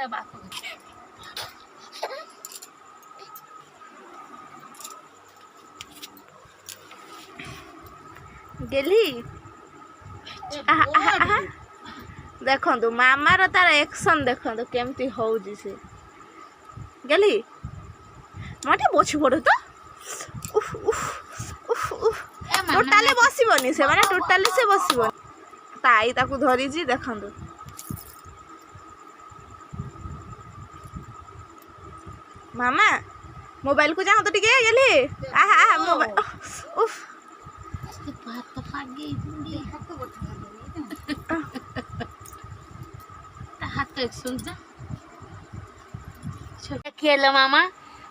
ता बाप गेली देखो मामार तार एक्शन देखो केमती होउजी से गेली माटे बछि पड़ो तो उफ उफ उफ उफ टोटाली बसिबनी से माने टोटाली से बसिबनी ताई ताकू धरी जी देखंदो मामा मोबाइल को जाओ तो ठीक है गेली आहा आहा मोबाइल उफ हाथ फागे हाथ सुन जा छोटा खेल मामा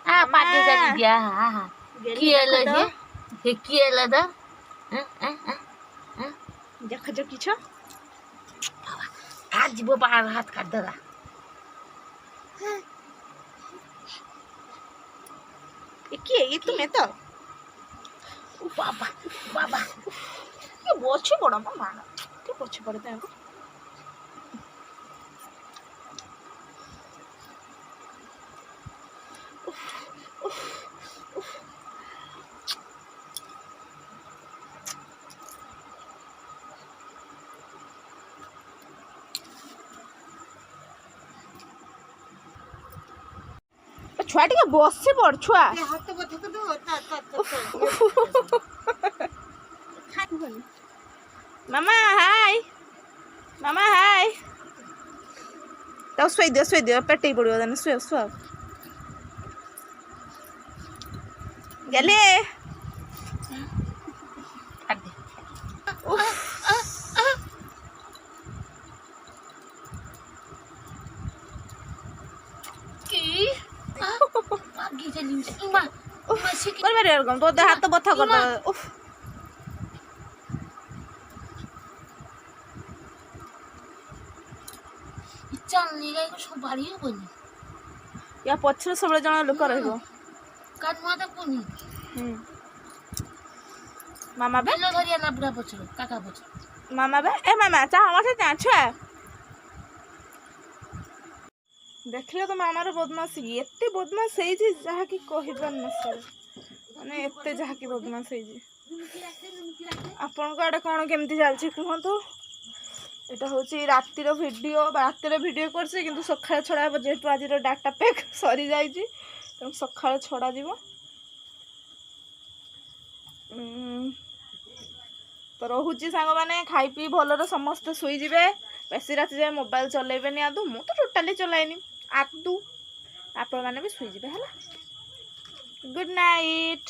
आ पाटे जा दिया हा हा खेल हे खेल द देख जो किछो हाथ जीवो पार हाथ काट दला ये तुम्हें तो बाबा बाबा ये बछि पड़ो मामा के बछि पड़ते हैं छुआ टे बसी पड़ छुआ मामा हाय मामा हाय तो शुई दियो पेटे पड़ो देने शुए शुआ गले आगे चली इमा इमा से कर बारे यार तो हाथ तो बथा कर दो उफ चल नहीं गई कुछ बाड़ी हो बनी या पछर सब जण लोक रहबो काट माता कोनी मामा बे बेलो धरिया ना बुढ़ा पछर काका पछर मामा बे ए मामा चा हमर से छुआ देखले तो मामार बदमाशी एते बदमाश है जे जहा की कहिबा न सर माने एते जहा की बदमाश है जे आपन को आडे कोन केमती चलछि कहंतु एटा होछि रातिर वीडियो करছে কিন্তু সকাଳେ ছড়া যেহেতু আজির ডাটা প্যাক সরি যাইছি তেমন সকাଳେ ছড়া দিব তো রহুছি সাঙ্গ মানে খাই পি ভলরে সমস্ত শুই যাবে বেশি রাতি যাই মোবাইল চলাইবেনি আদু মু তো टोटाली চলাইনি আদু আপন মানে भी শুই যাবে হলা গুড নাইট।